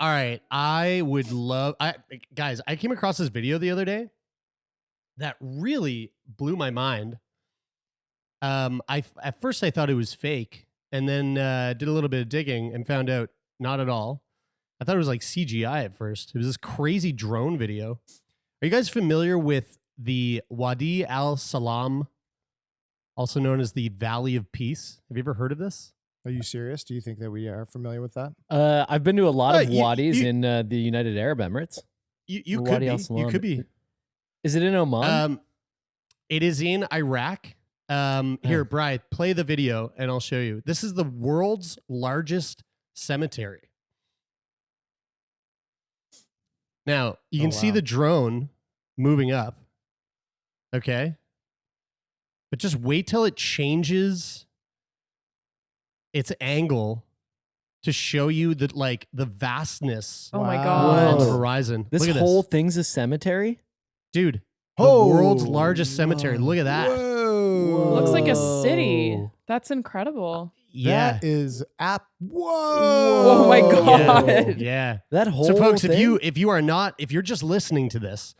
All right. I would love. Guys, I came across this video the other day that really blew my mind. At first I thought it was fake, and then did a little bit of digging and found out not at all. I thought it was like CGI at first. It was this crazy drone video. Are you guys familiar with the Wadi Al Salam, also known as the Valley of Peace? Have you ever heard of this? Are you serious? Do you think that we are familiar with that? I've been to a lot of wadis in the United Arab Emirates. You could be. You could be. Is it in Oman? It is in Iraq. Here, Bri, play the video and I'll show you. This is the world's largest cemetery. Now, you can see the drone moving up. Okay. But just wait till it changes its angle to show you that, like, the vastness my God. on the horizon. This whole thing's a cemetery? Dude, the world's largest cemetery. Look at that. Whoa. Looks like a city. That's incredible. Yeah. That is Whoa. Oh my God. Yeah. That whole So folks, thing? if you're just listening to this,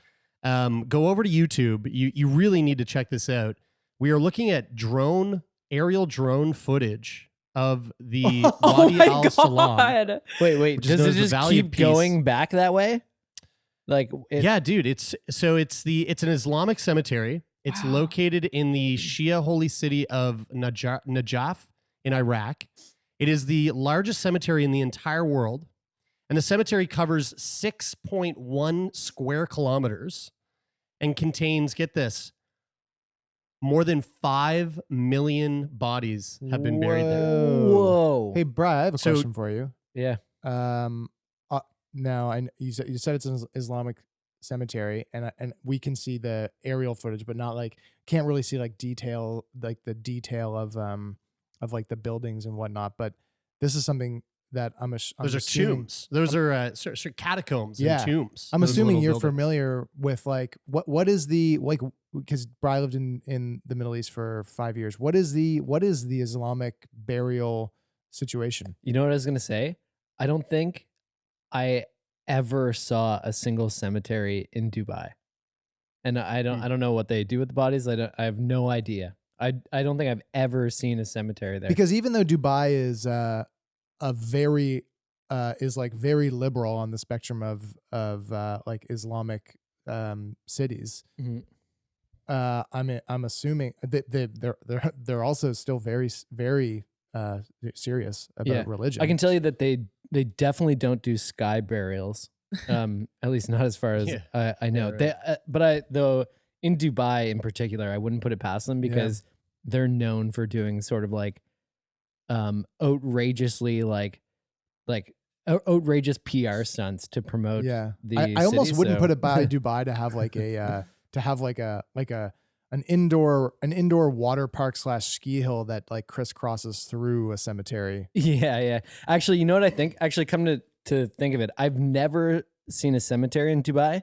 go over to YouTube. You really need to check this out. We are looking at aerial drone footage of the Wadi Al Salam. Wait. Does it just keep going back that way? Yeah, dude. It's an Islamic cemetery. It's located in the Shia holy city of Najaf in Iraq. It is the largest cemetery in the entire world, and the cemetery covers 6.1 square kilometers and contains, get this, more than 5 million bodies have been buried there. Whoa. Hey, Bri, I have a question for you. Yeah. Now, you said it's an Islamic cemetery, and we can see the aerial footage, but not can't really see detail, the detail of like the buildings and whatnot. But this is something that I'm those are tombs. Those are catacombs and tombs. I'm assuming you're familiar with what is the because Bri lived in the Middle East for 5 years. What is the Islamic burial situation? You know what I was gonna say? I don't think I ever saw a single cemetery in Dubai, and I don't know what they do with the bodies. I have no idea. I don't think I've ever seen a cemetery there. Because even though Dubai is very liberal on the spectrum of Islamic cities, I'm assuming that they're also still very serious about religion. I can tell you that they definitely don't do sky burials. At least not as far as I know. Yeah, right. But though in Dubai in particular, I wouldn't put it past them because they're known for doing sort of outrageously outrageous PR stunts to promote. Yeah, the I almost city, wouldn't put it by Dubai to have an indoor water park / ski hill that crisscrosses through a cemetery. Yeah. Actually, you know what I think? Actually, come to think of it, I've never seen a cemetery in Dubai,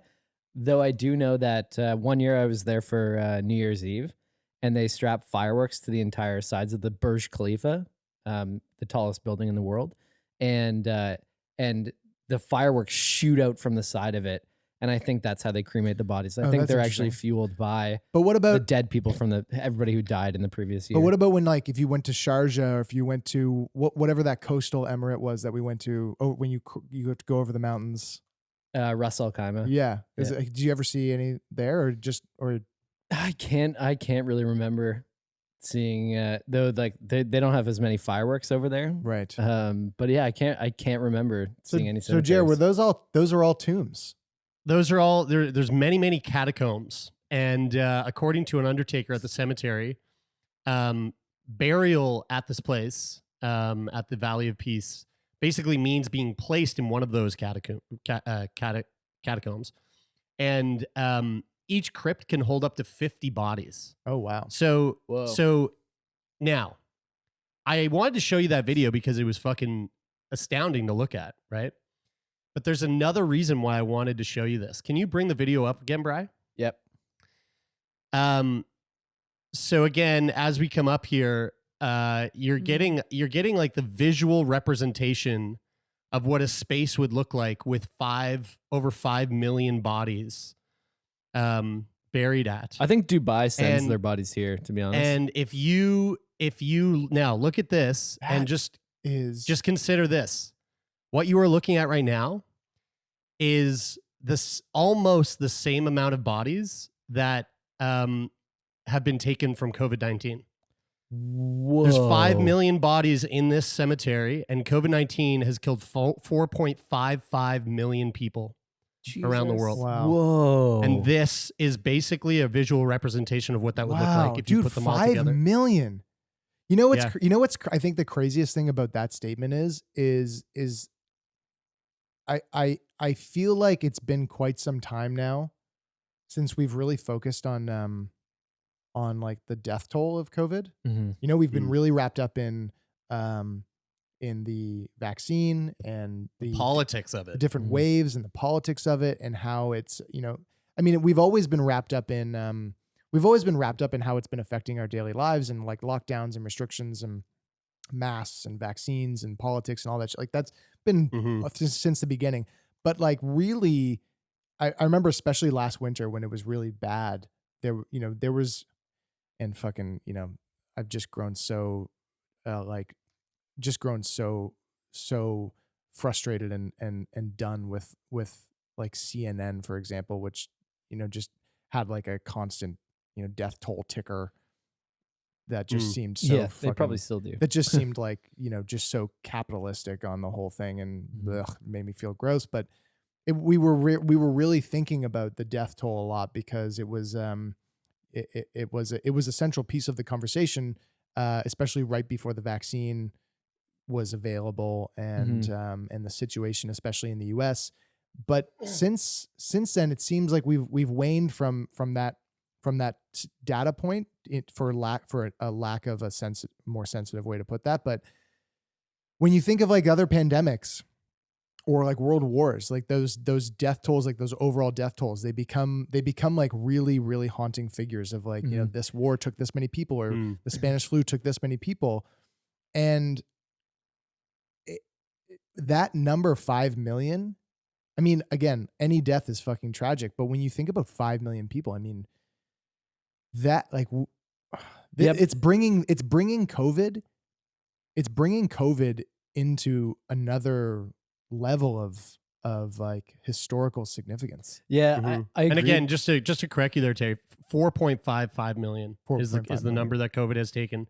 though I do know that one year I was there for New Year's Eve, and they strapped fireworks to the entire sides of the Burj Khalifa, the tallest building in the world, and the fireworks shoot out from the side of it. And I think that's how they cremate the bodies. I think they're actually fueled by the dead people from everybody who died in the previous year. But what about when if you went to Sharjah, or if you went to whatever that coastal emirate was that we went to? Oh, when you have to go over the mountains. Ras Al Khaimah. Yeah. Did you ever see any there, or? I can't really remember seeing though they don't have as many fireworks over there. Right. But yeah, I can't remember seeing any. So Jared, were those are all tombs? Those are all there. There's many catacombs, and according to an undertaker at the cemetery, burial at this place, at the Valley of Peace, basically means being placed in one of those catacombs, and each crypt can hold up to 50 bodies. Oh wow! So now, I wanted to show you that video because it was fucking astounding to look at, right? But there's another reason why I wanted to show you this. Can you bring the video up again, Bri? Yep. So again, as we come up here, you're getting the visual representation of what a space would look like with over 5 million bodies buried at. I think Dubai sends And- their bodies here, to be honest. And if you now look at this and just consider this, what you are looking at right now is this almost the same amount of bodies that have been taken from COVID-19. Whoa. There's 5 million bodies in this cemetery, and COVID-19 has killed 4.55 million people around the world. Wow. Whoa. And this is basically a visual representation of what that would look like if you put them all 5 together. million. You know what's Yeah. I think the craziest thing about that statement is I feel like it's been quite some time now since we've really focused on like the death toll of COVID. Mhm. You know, we've been really wrapped up in the vaccine and the Politics of the it. different Mhm. waves and the politics of it and how it's, you know, I mean, we've always been wrapped up in how it's been affecting our daily lives and like lockdowns and restrictions and masks and vaccines and politics and all that shit. Like that's been Mhm. since the beginning. But like really, I remember especially last winter when it was really bad, there was, and fucking, you know, I've just grown so so frustrated and done with like CNN, for example, which, you know, just had like a constant, you know, death toll ticker that just seemed so Yeah, they fucking, probably still do. that just seemed like, you know, just so capitalistic on the whole thing, and made me feel gross. But we were really thinking about the death toll a lot because it was it was a central piece of the conversation, especially right before the vaccine was available and the situation, especially in the US. But since then, it seems like we've waned from that data point, for a lack of a more sensitive way to put that. But when you think of like other pandemics or like world wars, like those death tolls, like those overall death tolls, they become like really, really haunting figures of like, you know, this war took this many people, or the Spanish flu took this many people. And that number 5 million, I mean, again, any death is fucking tragic, but when you think about 5 million people, I mean, that like it's bringing COVID into another level of like historical significance. Yeah, I agree. And again, just to correct you there, Terry, 4.55 million is the number that COVID has taken.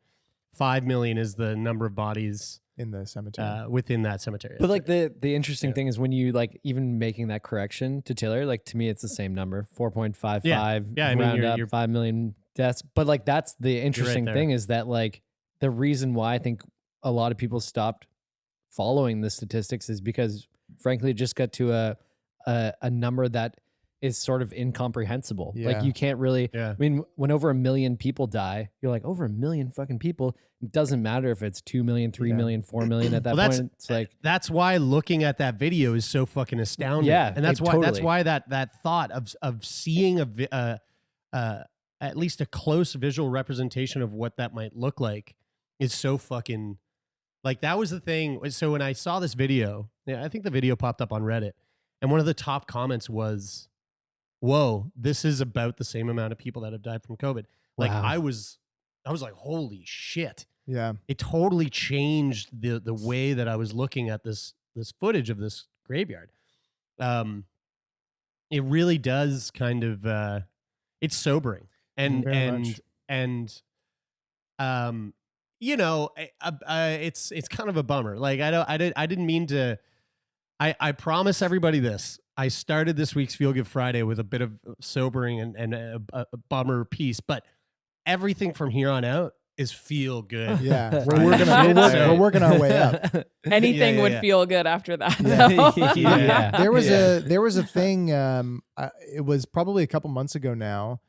5 million is the number of bodies in the cemetery, within that cemetery. But like the interesting thing is when you like even making that correction to Taylor, like to me it's the same number, 4.55. Yeah, I mean, round you're up 5 million deaths. But like that's the interesting there. thing is that like the reason why I think a lot of people stopped following the statistics is because frankly it just got to a number that is sort of incomprehensible. Yeah. Like you can't really, Yeah. I mean, when over 1 million people die, you're like, over 1 million fucking people. It doesn't matter if it's 2 million, 3 million, 4 million at that point. It's like, that's why looking at that video is so fucking astounding. Yeah, and that's totally. why that thought of seeing at least a close visual representation of what that might look like is so fucking, like, that was the thing. So when I saw this video, I think the video popped up on Reddit, and one of the top comments was, whoa, this is about the same amount of people that have died from COVID. Like, wow. I was like, holy shit. Yeah. It totally changed the way that I was looking at this footage of this graveyard. It really does kind of it's sobering. Very much. You know, it's kind of a bummer. Like, I didn't mean to. I promise everybody this. I started this week's Feel Good Friday with a bit of sobering and a bummer piece, but everything from here on out is feel good. Yeah. Friday. We're working our way up. Anything Yeah, would yeah. feel good after that. Yeah. though. Yeah. There was a thing, it was probably a couple months ago now.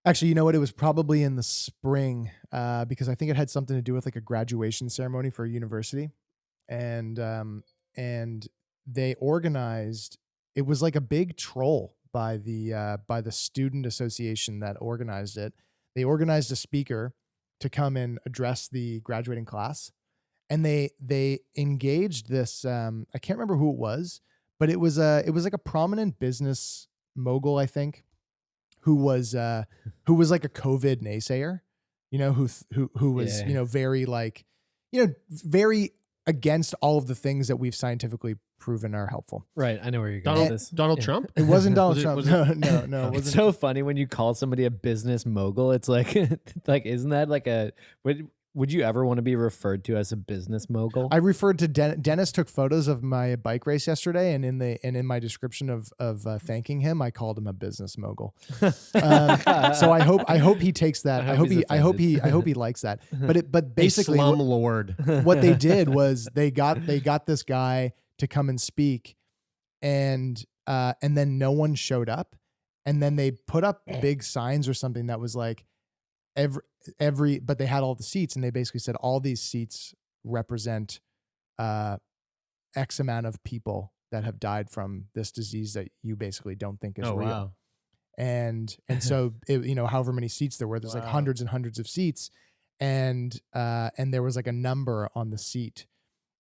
Actually, you know what? It was probably in the spring, because I think it had something to do with like a graduation ceremony for a university. And they organized, it was like a big troll by the student association that organized it. They organized a speaker to come and address the graduating class. and they engaged this. I can't remember who it was, but it was like a prominent business mogul, I think, who was like a COVID naysayer, who was very like, very against all of the things that we've scientifically proven are helpful. Right. I know where you're going with this. Donald Trump? It wasn't Donald Was it- Trump. was it- No. It It's wasn't. so funny when you call somebody a business mogul. It's like, isn't that like would you ever want to be referred to as a business mogul? I referred to Dennis took photos of my bike race yesterday, and in my description of thanking him, I called him a business mogul. So I hope he takes that. I hope he likes that. But basically, a slum lord. what they did was they got this guy to come and speak, and then no one showed up, and then they put up big signs or something that was like but they had all the seats, and they basically said all these seats represent X amount of people that have died from this disease that you basically don't think is real. Wow. And so however many seats there were, there's like hundreds and hundreds of seats, and there was like a number on the seat,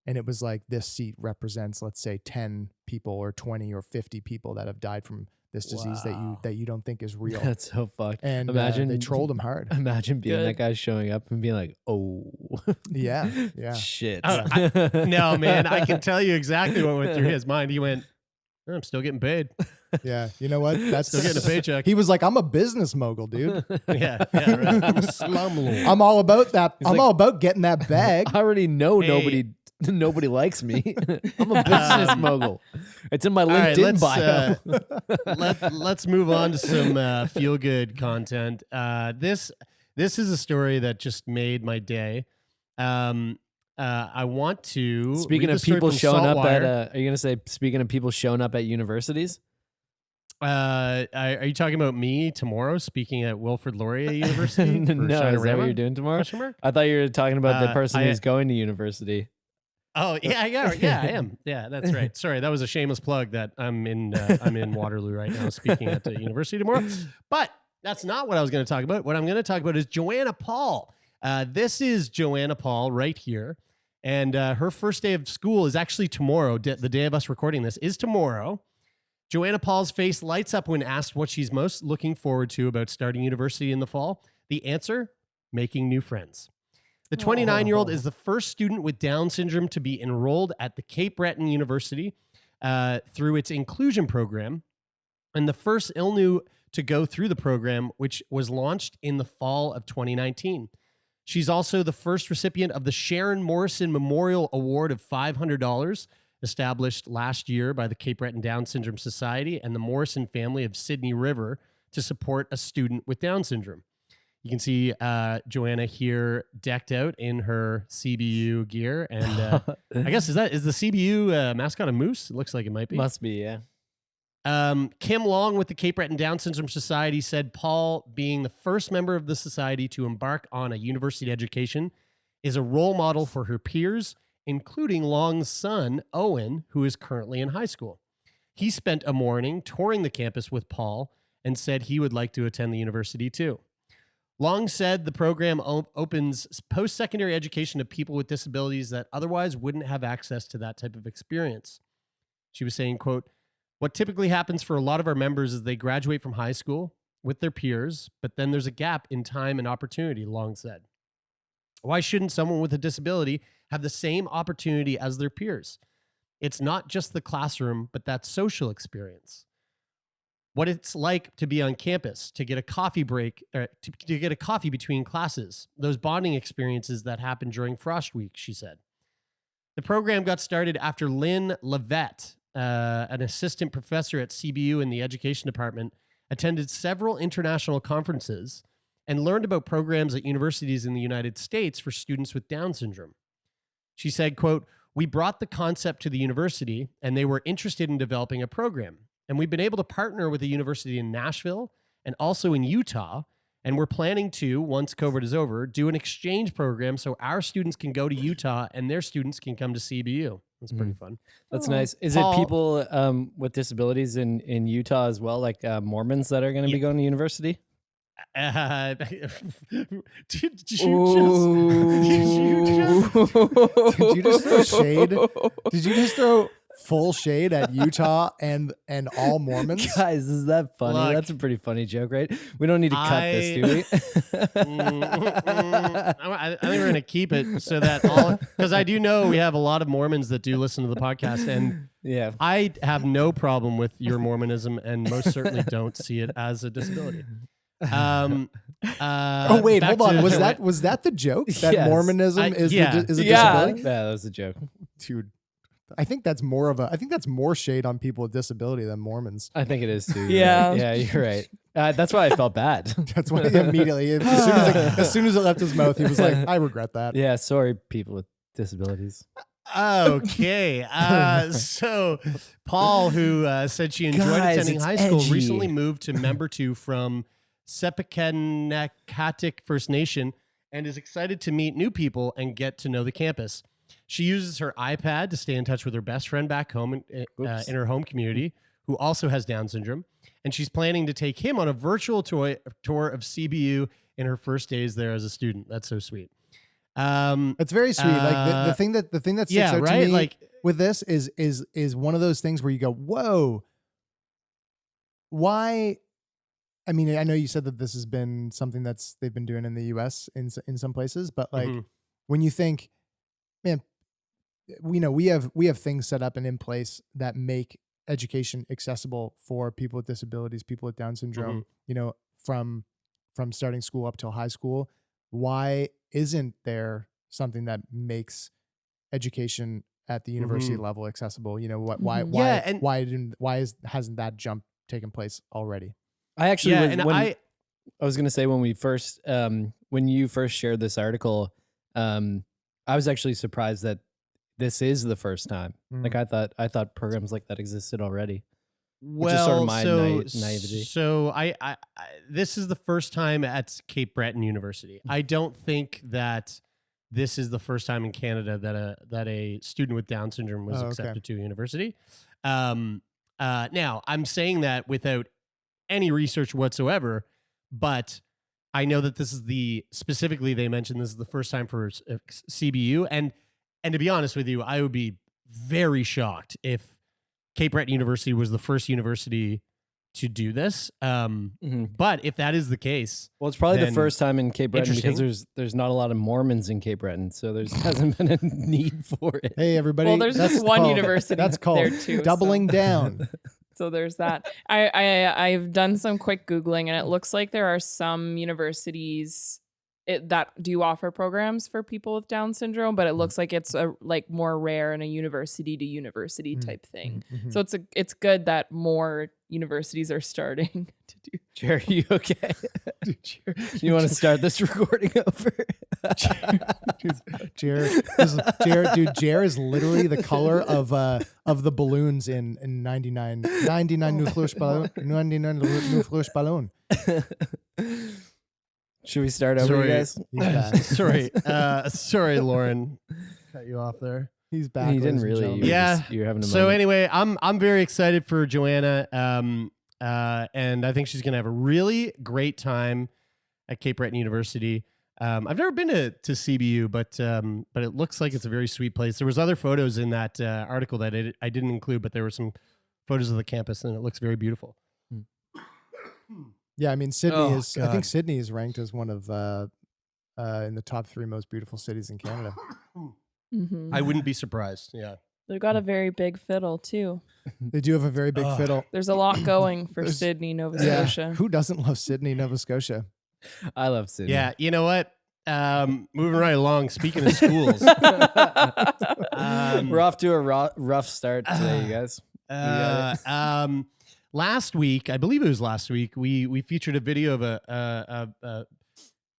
and it was like, this seat represents, let's say, 10 people or 20 or 50 people that have died from this disease that you don't think is real. That's so fucked. And imagine they trolled him hard. Imagine being that guy showing up and being like, oh, Yeah. shit. No, man, I can tell you exactly what went through his mind. He went, I'm still getting paid. Yeah. You know what? That's Still getting a paycheck. He was like, I'm a business mogul, dude. Yeah, right. I'm a slum lord. I'm all about that. I'm like, all about getting that bag. I already know Hey. nobody likes me. I'm a business mogul. It's in my All right, LinkedIn bio. let's move on to some feel good content. This is a story that just made my day. I want to Speaking read of the story people from showing up Saltwire. at, are you gonna say speaking of people showing up at universities? Are you talking about me tomorrow speaking at Wilfrid Laurier University? for No, is that Shinorama? what you're doing tomorrow? Question mark? I thought you were talking about the person I- who's going to university. Oh yeah, I am. Yeah, that's right. Sorry, that was a shameless plug that I'm in Waterloo right now, speaking at the university tomorrow. But that's not what I was going to talk about. What I'm going to talk about is Joanna Paul. This is Joanna Paul right here, and her first day of school is actually tomorrow. The day of us recording this is tomorrow. Joanna Paul's face lights up when asked what she's most looking forward to about starting university in the fall. The answer: making new friends. The 29-year-old is the first student with Down syndrome to be enrolled at the Cape Breton University through its inclusion program, and the first ILNU to go through the program, which was launched in the fall of 2019. She's also the first recipient of the Sharon Morrison Memorial Award of $500, established last year by the Cape Breton Down Syndrome Society and the Morrison family of Sydney River to support a student with Down syndrome. You can see Joanna here decked out in her CBU gear. And I guess, is the CBU mascot a moose? It looks like it might be. Must be, yeah. Kim Long with the Cape Breton Down Syndrome Society said Paul, being the first member of the society to embark on a university education, is a role model for her peers, including Long's son, Owen, who is currently in high school. He spent a morning touring the campus with Paul and said he would like to attend the university too. Long said the program opens post-secondary education to people with disabilities that otherwise wouldn't have access to that type of experience. She was saying, quote, "What typically happens for a lot of our members is they graduate from high school with their peers, but then there's a gap in time and opportunity," Long said. "Why shouldn't someone with a disability have the same opportunity as their peers? It's not just the classroom, but that social experience. What it's like to be on campus, to get a coffee break, or to get a coffee between classes, those bonding experiences that happen during Frost Week," she said. The program got started after Lynn Levette, an assistant professor at CBU in the education department, attended several international conferences and learned about programs at universities in the United States for students with Down syndrome. She said, quote, "We brought the concept to the university and they were interested in developing a program. And we've been able to partner with a university in Nashville and also in Utah. And we're planning to, once COVID is over, do an exchange program so our students can go to Utah and their students can come to CBU. That's pretty fun. That's nice. Is Paul- it people with disabilities in Utah as well, like Mormons that are going to be going to university? Did you Did you just throw shade? Did you just throw full shade at Utah and all Mormons? Guys, is that funny? Look, That's a pretty funny joke, right? We don't need to cut this, do we? I think we're going to keep it so that because I do know we have a lot of Mormons that do listen to the podcast, and Yeah. I have no problem with your Mormonism and most certainly don't see it as a disability. Oh wait, back hold on. to- Was that the joke? That Yes. Mormonism is yeah. a Yeah. disability? Yeah, that was a joke. Dude, I think that's more shade on people with disability than Mormons. I think it is too. You're Yeah. right. Yeah, you're right. That's why I felt bad. That's why he immediately, as soon as it left his mouth, he was like, "I regret that." Yeah, sorry, people with disabilities. Okay. So Paul, who said she enjoyed Guys, attending it's high school, edgy. recently moved to member 2 from Sepakanakatik First Nation and is excited to meet new people and get to know the campus. She uses her iPad to stay in touch with her best friend back home in her home community, who also has Down syndrome. And she's planning to take him on a virtual tour of CBU in her first days there as a student. That's so sweet. It's very sweet. Like the thing that sticks out to me like with this is one of those things where you go, "Whoa, why?" I mean, I know you said that this has been something they've been doing in the U.S. in some places, but like when you think, man, we have things set up and in place that make education accessible for people with disabilities, people with Down syndrome. You know, from starting school up till high school. Why isn't there something that makes education at the university level accessible? You know, hasn't that jump taken place already? I actually, I was going to say when you first shared this article, I was actually surprised that this is the first time. Like I thought programs like that existed already. Which is sort of my naivety. So I this is the first time at Cape Breton University. I don't think that this is the first time in Canada that a student with Down syndrome was accepted to a university. Now I'm saying that without any research whatsoever, but I know that this is specifically they mentioned this is the first time for CBU, and to be honest with you, I would be very shocked if Cape Breton University was the first university to do this. But if that is the case, well, it's probably the first time in Cape Breton because there's not a lot of Mormons in Cape Breton, so there hasn't been a need for it. Hey, everybody! Well, there's just one university. That's called there too, doubling down. So there's that. I've done some quick Googling, and it looks like there are some universities that do offer programs for people with Down syndrome, but it looks like it's like more rare in a university to university type thing. So it's good that more universities are starting to do. Jerry, you okay? You want to start this recording over? Jared, Jared is literally the color of the balloons in 99 Nuflush Ballon. Should we start over, guys? Sorry, Lauren, cut you off there. He's back. He didn't really. You're having a moment. So anyway, I'm very excited for Joanna, and I think she's gonna have a really great time at Cape Breton University. I've never been to CBU, but it looks like it's a very sweet place. There was other photos in that article that I didn't include, but there were some photos of the campus, and it looks very beautiful. Yeah, I mean Sydney I think Sydney is ranked as one of in the top 3 most beautiful cities in Canada. I wouldn't be surprised. Yeah, they've got a very big fiddle too. They do have a very big fiddle. There's a lot going for Sydney, Nova Scotia. Who doesn't love Sydney, Nova Scotia? I love Sydney. Yeah, you know what? Moving right along. Speaking of schools, we're off to a rough start today, you guys. Last week, I believe it was last week, we featured a video of a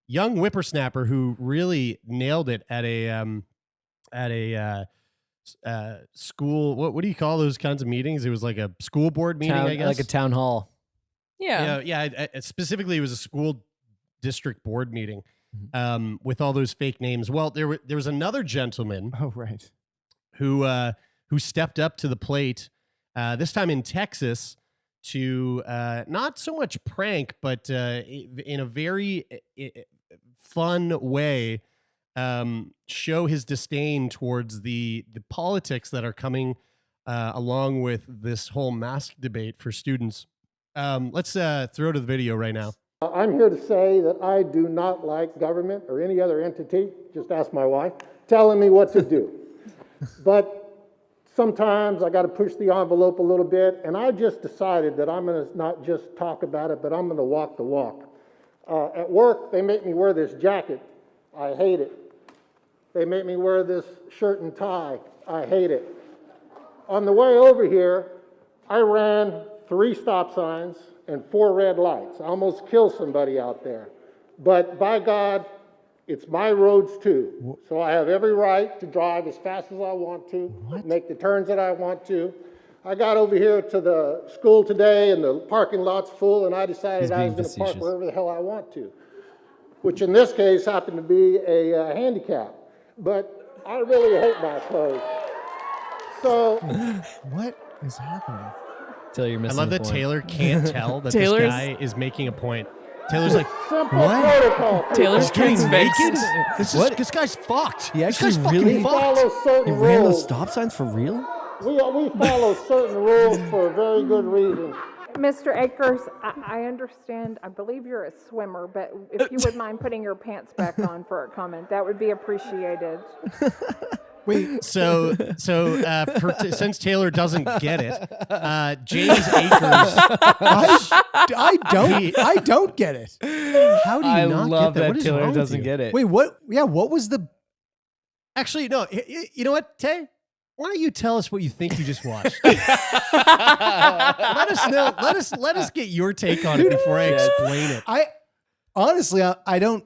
young whippersnapper who really nailed it at a school. What do you call those kinds of meetings? It was like a school board meeting, I guess, like a town hall. Yeah. Specifically, it was a school district board meeting with all those fake names. Well, there was another gentleman. Oh, right. Who stepped up to the plate, this time in Texas, to not so much prank, but in a very fun way, show his disdain towards the politics that are coming along with this whole mask debate for students. Let's throw to the video right now. I'm here to say that I do not like government or any other entity, just ask my wife, telling me what to do. But sometimes I got to push the envelope a little bit, and I just decided that I'm going to not just talk about it, but I'm going to walk the walk. At work, they make me wear this jacket. I hate it. They make me wear this shirt and tie. I hate it. On the way over here, I ran 3 stop signs and 4 red lights. I almost killed somebody out there. But by God, it's my roads too. So I have every right to drive as fast as I want to, make the turns that I want to. I got over here to the school today and the parking lot's full, and I decided I was going to park wherever the hell I want to, which in this case happened to be a handicap. But I really hate my clothes. So What is happening? Taylor, you're I missing love the that point. Taylor can't tell that this guy is making a point. Taylor's like, simple protocol. Taylor's transfixed. This guy's fucked. He This actually guy's really fucking fucked. Follow certain You ran those rules. stop signs for real? We follow certain rules for a very good reason. Mr. Akers, I understand, I believe you're a swimmer, but if you would mind putting your pants back on for a comment, that would be appreciated. Wait, Since Taylor doesn't get it, James Akers. I don't get it. How do you I not love get that? that What is Taylor wrong with doesn't you? get it. Wait, what? Yeah, what was the? Actually, no. You know what, Tay? Why don't you tell us what you think you just watched? Let us know. Let us get your take on it before I explain it. I honestly, I don't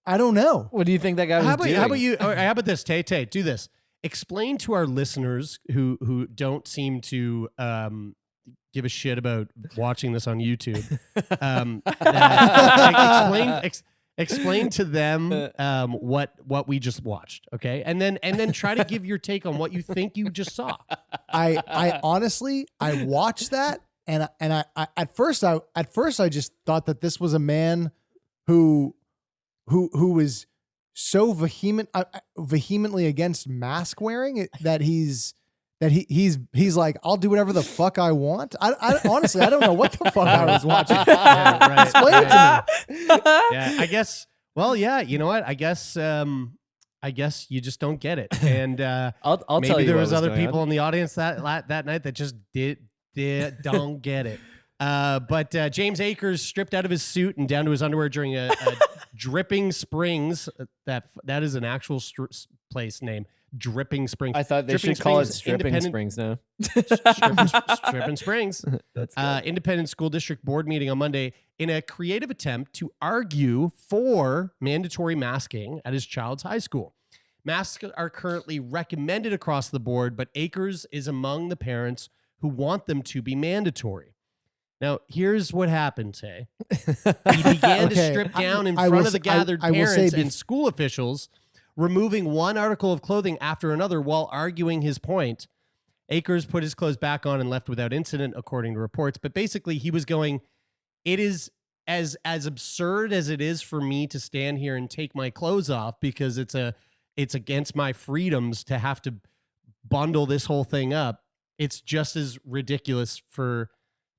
know. What do you think that guy was doing? How about this, Tay? Tay, do this. Explain to our listeners who don't seem to give a shit about watching this on YouTube. Explain to them what we just watched, okay? And then try to give your take on what you think you just saw. I honestly, I watched that, and I at first I just thought that this was a man who was so vehemently against mask wearing that he's like, I'll do whatever the fuck I want. I honestly, I don't know what the fuck I was watching. Yeah, right, Explain it to me. Yeah, I guess. Well, yeah, you know what? I guess you just don't get it. And I'll maybe tell you there what was other going people on. in the audience that night that just don't get it. But James Akers stripped out of his suit and down to his underwear during a Dripping Springs. That is an actual place name. Dripping Springs. I thought they Dripping should call it Springs, Stripping independent- Springs now. Stripping Springs. That's good. Independent School District Board meeting on Monday in a creative attempt to argue for mandatory masking at his child's high school. Masks are currently recommended across the board, but Akers is among the parents who want them to be mandatory. Now, here's what happened, Tay. He began to strip down in front of the gathered parents and school officials, removing one article of clothing after another while arguing his point. Akers put his clothes back on and left without incident, according to reports. But basically, he was going, it is as absurd as it is for me to stand here and take my clothes off because it's against my freedoms to have to bundle this whole thing up. It's just as ridiculous for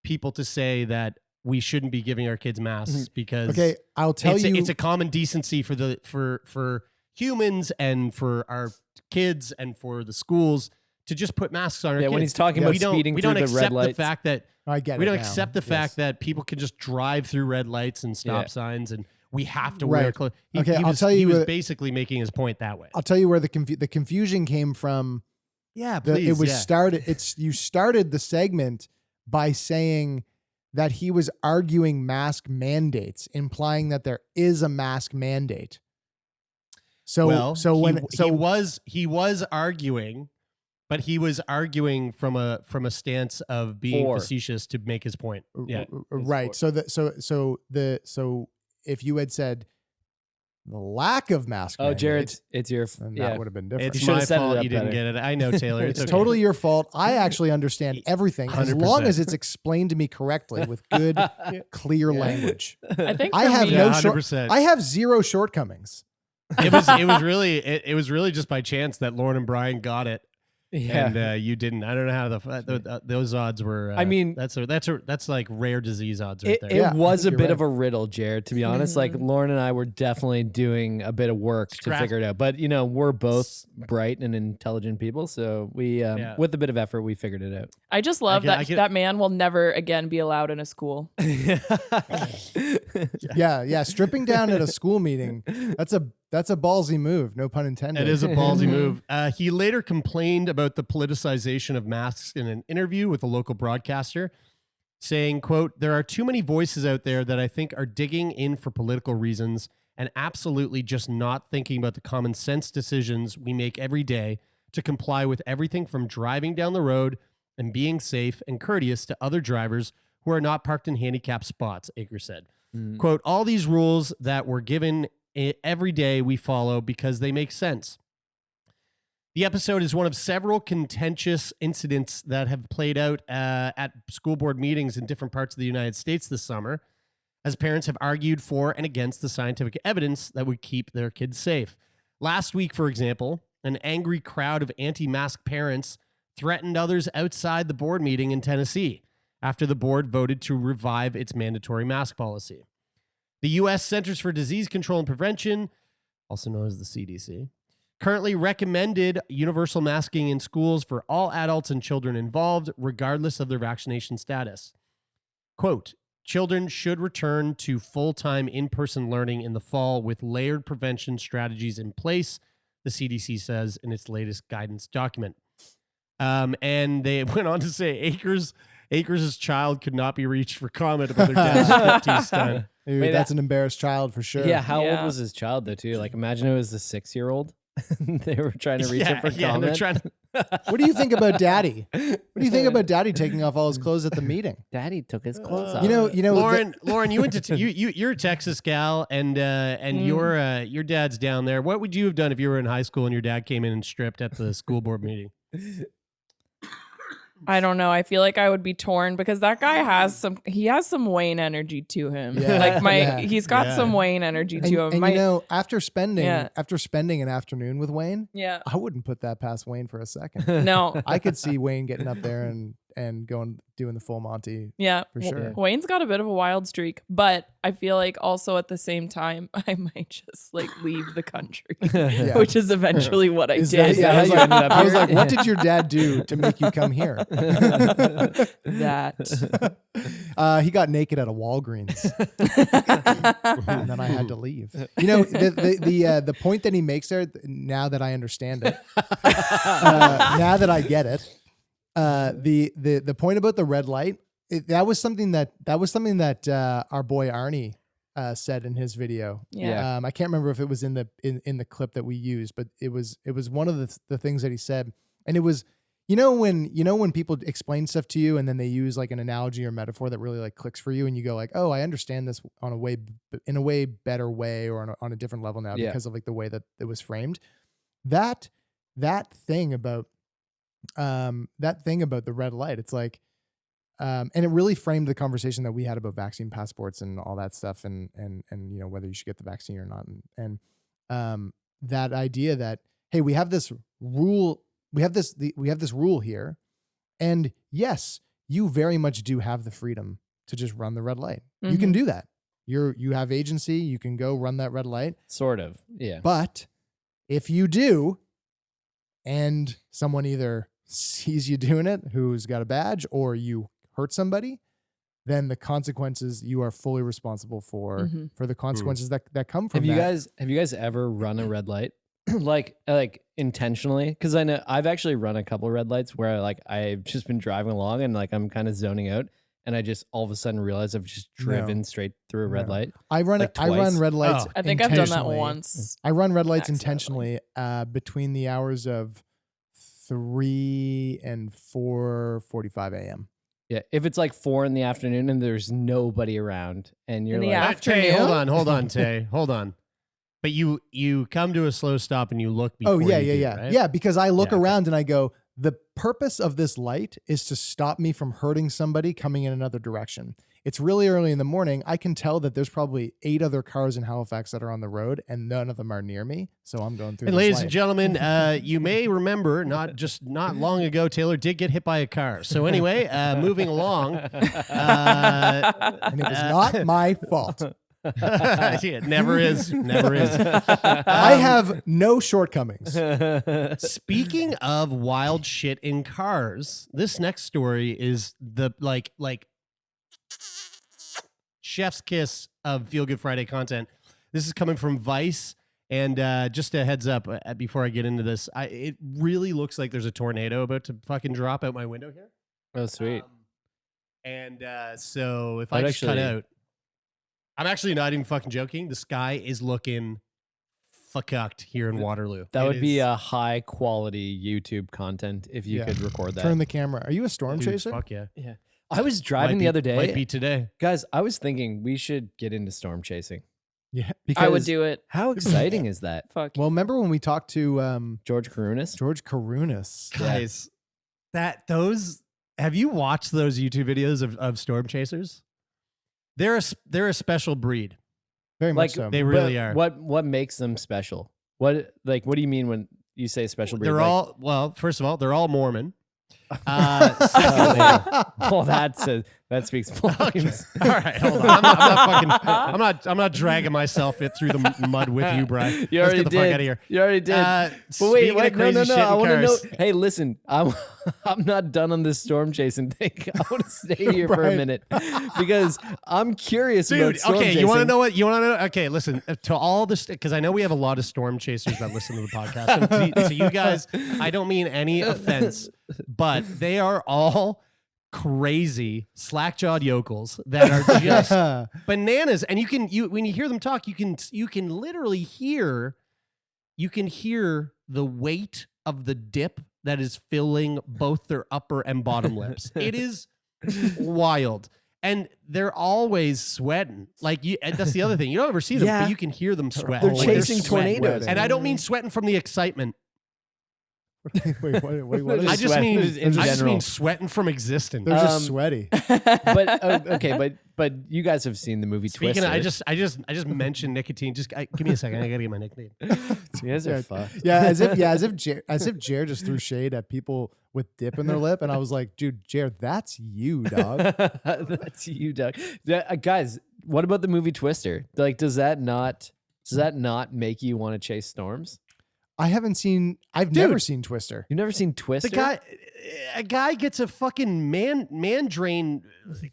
people to say that we shouldn't be giving our kids masks because I'll tell you, it's a common decency for humans and for our kids and for the schools to just put masks on our kids. When he's talking about speeding through the red lights. The fact that I get we it don't now. accept the fact that people can just drive through red lights and stop signs and we have to wear clothes. I'll tell you he was where- basically making his point that way. I'll tell you where the confusion came from. Yeah, please. You started the segment by saying that he was arguing mask mandates, implying that there is a mask mandate. So he was arguing, but he was arguing from a stance of being facetious to make his point. Yeah, right. So if you had said the lack of mask, Jared, it's your that would have been different. It's my fault you didn't get it. I know, Taylor. It's okay. totally your fault. I actually understand everything as 100%. long as it's explained to me correctly with good, clear language. I think I for have me, no 100%. I have zero shortcomings. It was really just by chance that Lauren and Brian got it. Yeah. And you didn't. I don't know how those odds were. I mean, that's like rare disease odds right there. It was a you're bit right. of a riddle, Jared, to be honest. Like Lauren and I were definitely doing a bit of work to figure it out. But, we're both bright and intelligent people. So we, with a bit of effort, we figured it out. I just love that man will never again be allowed in a school. Yeah. Stripping down at a school meeting. That's a ballsy move. No pun intended. It is a ballsy move. He later complained about the politicization of masks in an interview with a local broadcaster, saying, quote, "There are too many voices out there that I think are digging in for political reasons and absolutely just not thinking about the common sense decisions we make every day to comply with everything from driving down the road and being safe and courteous to other drivers who are not parked in handicapped spots," Akers said. Quote, "All these rules that we're given every day we follow because they make sense." The episode is one of several contentious incidents that have played out at school board meetings in different parts of the United States this summer, as parents have argued for and against the scientific evidence that would keep their kids safe. Last week, for example, an angry crowd of anti-mask parents threatened others outside the board meeting in Tennessee after the board voted to revive its mandatory mask policy. The U.S. Centers for Disease Control and Prevention, also known as the CDC, currently recommended universal masking in schools for all adults and children involved, regardless of their vaccination status. Quote, "Children should return to full-time in-person learning in the fall with layered prevention strategies in place," the CDC says in its latest guidance document. And they went on to say Akers' child could not be reached for comment about their dad's striptease stunt. Dude, Wait, that's an embarrassed child for sure. Yeah, how old was his child though? Too like, imagine it was a 6-year-old. They were trying to reach it for comment. They're trying to. What do you think about Daddy? What do you think about Daddy taking off all his clothes at the meeting? Daddy took his clothes off. You know, Lauren, you went to you're a Texas gal, and your dad's down there. What would you have done if you were in high school and your dad came in and stripped at the school board meeting? I don't know. I feel like I would be torn because that guy has some Wayne energy to him. Yeah. He's got some Wayne energy to him. And after spending an afternoon with Wayne, yeah, I wouldn't put that past Wayne for a second. No, I could see Wayne getting up there and doing the full Monty. Yeah, for sure. Wayne's got a bit of a wild streak, but I feel like also at the same time I might just like leave the country, which is eventually what I did. I was like, what did your dad do to make you come here? That he got naked at a Walgreens, and then I had to leave. You know, the point that he makes there. Now that I understand it, now that I get it. The point about the red light, that was something that our boy Arnie said in his video. Yeah. I can't remember if it was in the clip that we used, but it was one of the things that he said, and it was when people explain stuff to you and then they use like an analogy or metaphor that really like clicks for you, and you go like, oh, I understand this in a way better way or on a different level now because of like the way that it was framed. That thing about the red light, it's like, and it really framed the conversation that we had about vaccine passports and all that stuff, and whether you should get the vaccine or not, and that idea that, hey, we have this rule, we have this rule here, and yes, you very much do have the freedom to just run the red light. Mm-hmm. You can do that. You have agency. You can go run that red light. Sort of, yeah. But if you do, and someone either sees you doing it, who's got a badge, or you hurt somebody, then the consequences, you are fully responsible for the consequences that come from that. Have you guys ever run a red light? like intentionally? Because I know I've actually run a couple of red lights where like I've just been driving along and like I'm kind of zoning out, and I just all of a sudden realize I've just driven straight through a red light. I run red lights. I think I've done that once. I run red lights intentionally between the hours of 3 and 4:45 a.m. Yeah, if it's like 4 in the afternoon and there's nobody around, and you're like, Tay, hold on, Tay, hold on. But you come to a slow stop and you look before. Oh yeah, you do, right? Right? Yeah, because I look around and I go, the purpose of this light is to stop me from hurting somebody coming in another direction. it's really early in the morning. I can tell that there's probably 8 other cars in Halifax that are on the road, and none of them are near me. So I'm going through. And this ladies life. and gentlemen, you may remember not long ago, Taylor did get hit by a car. So anyway, moving along. And it was not my fault. It never is. I have no shortcomings. Speaking of wild shit in cars, this next story is the like chef's kiss of Feel Good Friday content. This is coming from Vice, and just a heads up before I get into this, it really looks like there's a tornado about to fucking drop out my window here. Oh, sweet. So if I just cut out, I'm actually not even fucking joking. The sky is looking fucked here in Waterloo. That would be a high quality YouTube content if you could record that. Turn the camera. Are you a storm Dude, chaser? Fuck yeah. Yeah. I was driving the other day. Might be today. Guys, I was thinking we should get into storm chasing. Yeah. Because I would do it. How exciting is that? Fuck. Well, remember when we talked to George Karunas? George Karunas? Guys, have you watched those YouTube videos of storm chasers? They're a special breed. Very much so. They really are. What makes them special? What do you mean when you say special breed? First of all, they're all Mormon. Well, that speaks volumes. All right, hold on. I'm not dragging myself through the mud with you, Brian. You Let's already get the did. fuck out of here. You already did. But Speaking wait, of crazy no. shit I in want to know. cars. Hey, listen, I'm not done on this storm chasing thing. I want to stay here for a Brian. minute because I'm curious about Dude, storm okay, chasing. you want to know what? You want to know? Okay, listen, to all this, because I know we have a lot of storm chasers that listen to the podcast. And to you guys, I don't mean any offense, but they are all crazy slack-jawed yokels that are just bananas. And when you hear them talk, you can literally hear the weight of the dip that is filling both their upper and bottom lips. It is wild. And they're always sweating. That's the other thing. You don't ever see them, Yeah. but you can hear them sweat. They're Like, chasing sweating. tornadoes. And I don't mean sweating from the excitement. Wait, what is I it? just mean in I just general. mean sweating from existence. They're just sweaty. But okay, but you guys have seen the movie Speaking Twister. of, I just mentioned nicotine. Give me a second. I gotta get my nickname. You guys are fucked. As if Jared just threw shade at people with dip in their lip, and I was like, dude, Jared, that's you, dog. That's you, Doug. Guys, what about the movie Twister? Like, does that not make you want to chase storms? I've never seen Twister. You've never seen Twister? A guy gets a fucking mandrain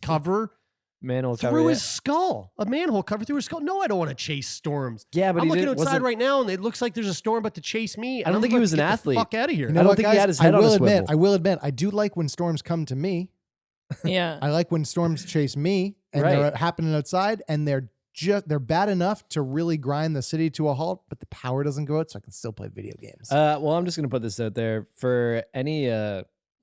cover Manhole cover. through Yeah. his skull. A manhole cover through his skull. No, I don't want to chase storms. Yeah, but I'm he looking didn't- outside wasn't- right now, and it looks like there's a storm about to chase me. I don't think he was an athlete. Fuck out of here. You know I don't what, think he guys? had his head on a swivel. I will admit, I do like when storms come to me. Yeah. I like when storms chase me, and Right. they're happening outside, and they're bad enough to really grind the city to a halt, but the power doesn't go out, so I can still play video games. Well, I'm just gonna put this out there for any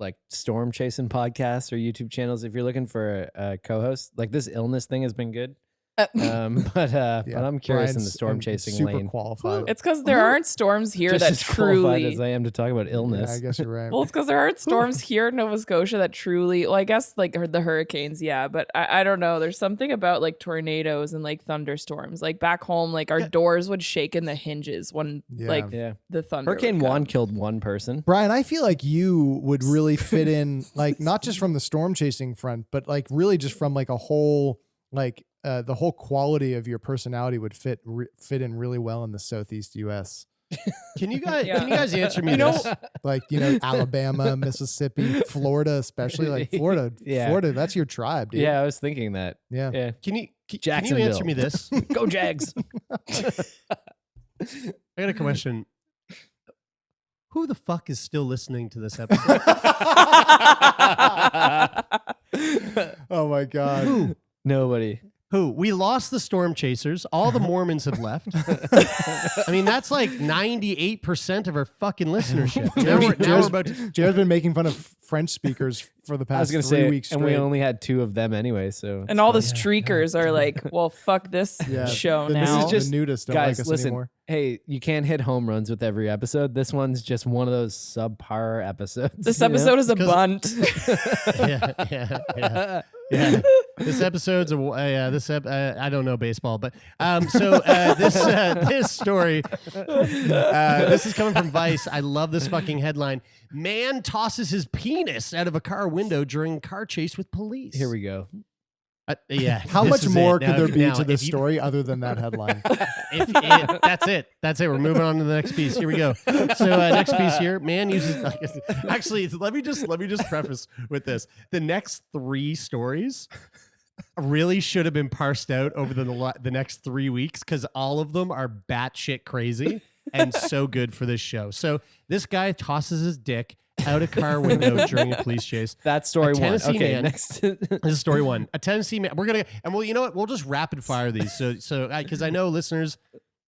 like storm chasing podcasts or YouTube channels. If you're looking for a co-host, like this illness thing has been good. But I'm curious in the Brian's storm chasing super lane. qualified. It's because there aren't storms here Just that as qualified truly. as I am to talk about illness. Yeah, I guess you're right. Well, it's because there aren't storms here in Nova Scotia that truly. Well, I guess like the hurricanes, yeah, but I don't know. There's something about like tornadoes and like thunderstorms. Like back home, like our doors would shake in the hinges when Yeah. Yeah. the thunder. Hurricane would come. Juan killed one person. Brian, I feel like you would really fit in, like not just from the storm chasing front, but like really just from like a whole, like the whole quality of your personality would fit in really well in the Southeast U.S. Can you guys Yeah. answer me You know- this? Like, Alabama, Mississippi, Florida, especially like Florida. Yeah. Florida, that's your tribe, dude. Yeah, I was thinking that. Yeah. Yeah. Can you answer Jacksonville. me this? Go Jags. I got a question. Who the fuck is still listening to this episode? Oh my God. Who? Nobody. Who? We lost the storm chasers. All the Mormons have left. I mean, that's like 98% of our fucking listenership. Now we're about to, Jared's been making fun of French speakers for the I was past gonna 3 say, weeks and straight. we only had 2 of them anyway. So And all the streakers are like, well, fuck this Yeah, show the now. is just- the nudists don't guys, like us listen. anymore. Hey, you can't hit home runs with every episode. This one's just one of those subpar episodes. This you know? episode is a bunt. yeah. Yeah, this episode's I don't know baseball, but this story, this is coming from Vice. I love this fucking headline: Man tosses his penis out of a car window during car chase with police. Here we go. Yeah. How much more could there be to this if you- story other than that headline? That's it. We're moving on to the next piece. Here we go. So next piece here, man uses. Actually, let me just preface with this. The next 3 stories really should have been parsed out over the next 3 weeks because all of them are batshit crazy and so good for this show. So this guy tosses his dick out a car window during a police chase. That's story one. Tennessee Okay, man. next. This is story 1. A Tennessee man. You know what? We'll just rapid fire these. So because I know listeners,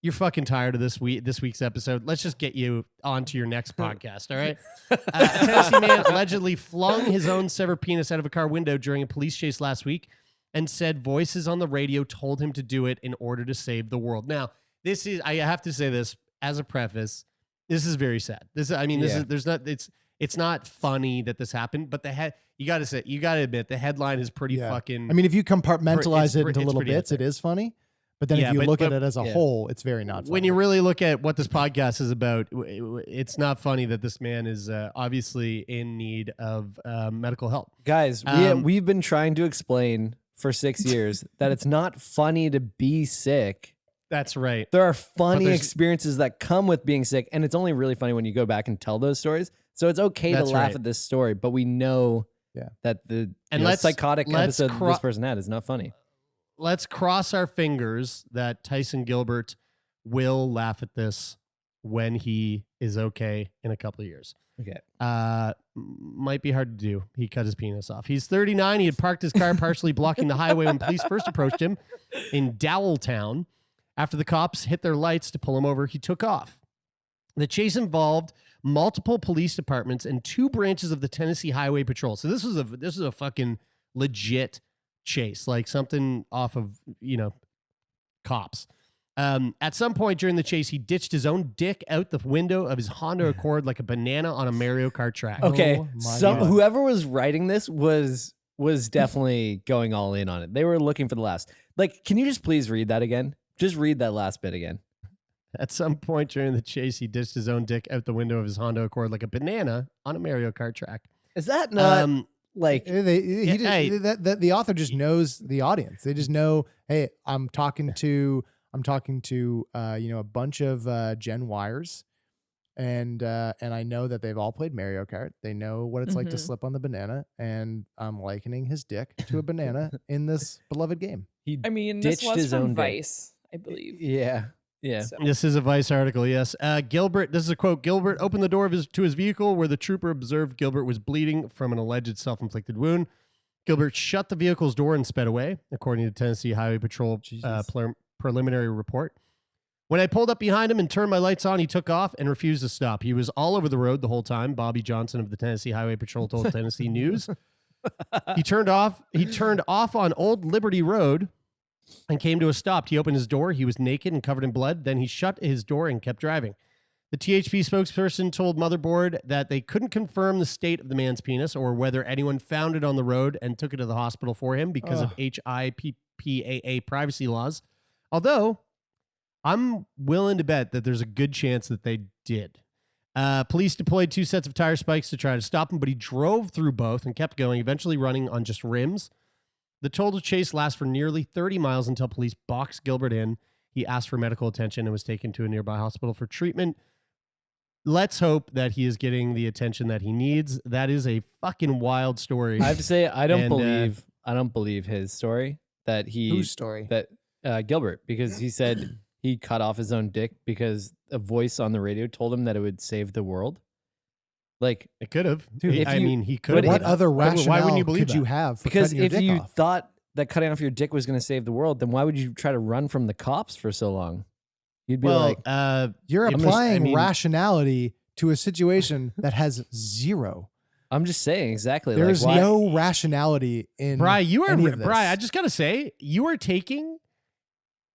you're fucking tired of this week's episode. Let's just get you on to your next podcast. All right. A Tennessee man allegedly flung his own severed penis out of a car window during a police chase last week, and said voices on the radio told him to do it in order to save the world. Now, I have to say this as a preface. This is very sad. It's not funny that this happened, but you got to admit the headline is pretty fucking. I mean, if you compartmentalize it into little pretty bits, epic. it is funny. But then if you look at it as a whole, it's very not funny. When you really look at what this podcast is about, it's not funny that this man is obviously in need of medical help. Guys, we've been trying to explain for 6 years that it's not funny to be sick. That's right. There are funny experiences that come with being sick, and it's only really funny when you go back and tell those stories. So it's okay to laugh at this story, but we know that the psychotic episode this person had is not funny. Let's cross our fingers that Tyson Gilbert will laugh at this when he is okay in a couple of years. Okay. Might be hard to do. He cut his penis off. He's 39. He had parked his car partially blocking the highway when police first approached him in Dowelltown. After the cops hit their lights to pull him over, he took off. The chase involved multiple police departments and 2 branches of the Tennessee Highway Patrol. So this is a fucking legit chase, like something off of, cops. At some point during the chase, he ditched his own dick out the window of his Honda Accord like a banana on a Mario Kart track. Okay, God. Whoever was writing this was definitely going all in on it. They were looking for the last. Like, can you just please read that again? Just read that last bit again. At some point during the chase, he ditched his own dick out the window of his Honda Accord like a banana on a Mario Kart track. Is that not like the author just knows the audience? They just know, hey, I'm talking to a bunch of Gen Yers, and I know that they've all played Mario Kart. They know what it's like to slip on the banana, and I'm likening his dick to a banana in this beloved game. This was from Vice, I believe. Yeah. So. This is a Vice article, yes. Gilbert, this is a quote, Gilbert opened the door of to his vehicle where the trooper observed Gilbert was bleeding from an alleged self-inflicted wound. Gilbert shut the vehicle's door and sped away, according to Tennessee Highway Patrol preliminary report. When I pulled up behind him and turned my lights on, he took off and refused to stop. He was all over the road the whole time, Bobby Johnson of the Tennessee Highway Patrol told Tennessee News. He turned off on Old Liberty Road and came to a stop. He opened his door. He was naked and covered in blood. Then he shut his door and kept driving. The THP spokesperson told Motherboard that they couldn't confirm the state of the man's penis or whether anyone found it on the road and took it to the hospital for him because of HIPAA privacy laws. Although, I'm willing to bet that there's a good chance that they did. Police deployed 2 sets of tire spikes to try to stop him, but he drove through both and kept going, eventually running on just rims. The total chase lasts for nearly 30 miles until police boxed Gilbert in. He asked for medical attention and was taken to a nearby hospital for treatment. Let's hope that he is getting the attention that he needs. That is a fucking wild story. I have to say, I don't believe his story Whose story? That Gilbert, because he said he cut off his own dick because a voice on the radio told him that it would save the world. Like, it could have. Dude, He could have. What other rationale why wouldn't you believe could you that? have for because cutting your if dick you off? thought that cutting off your dick was going to save the world, then why would you try to run from the cops for so long? You'd be You're applying rationality to a situation that has zero. I'm just saying exactly. There's no rationality in Bri, any of this. I just got to say, you are taking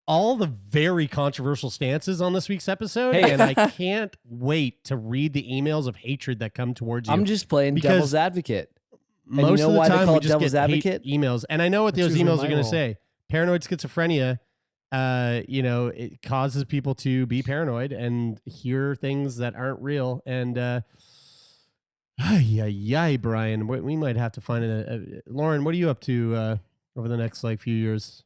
all the very controversial stances on this week's episode, and I can't wait to read the emails of hatred that come towards you. I'm just playing devil's advocate. most know of the why they time call we it just devil's get advocate? hate emails. And I know what That's those usually emails my are going to role. say. Paranoid schizophrenia, it causes people to be paranoid and hear things that aren't real. And Brian, we might have to find Lauren, what are you up to over the next few years?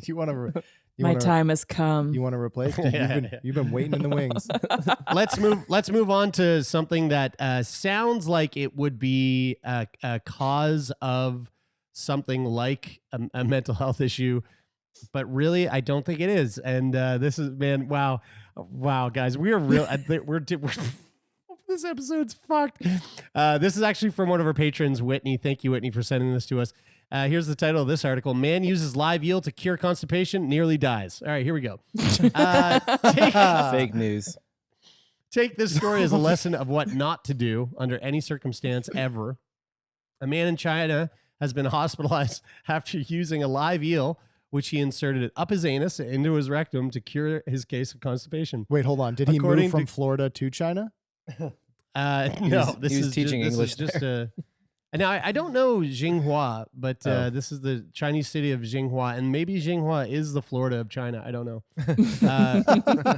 You want to? My time has come. You want to replace? Dude, you've been waiting in the wings. Let's move on to something that sounds like it would be a cause of something like a mental health issue, but really I don't think it is. And this is, man, wow, guys, we are real. we're this episode's fucked. This is actually from one of our patrons, Whitney. Thank you, Whitney, for sending this to us. Here's the title of this article. Man uses live eel to cure constipation, nearly dies. All right, here we go. Fake news. Take this story as a lesson of what not to do under any circumstance ever. A man in China has been hospitalized after using a live eel, which he inserted it up his anus and into his rectum to cure his case of constipation. Wait, hold on. Did he According move from to- Florida to China? No, this he was is teaching just, English This is just a. And now I don't know Jinghua, but this is the Chinese city of Jinghua, and maybe Jinghua is the Florida of China. I don't know.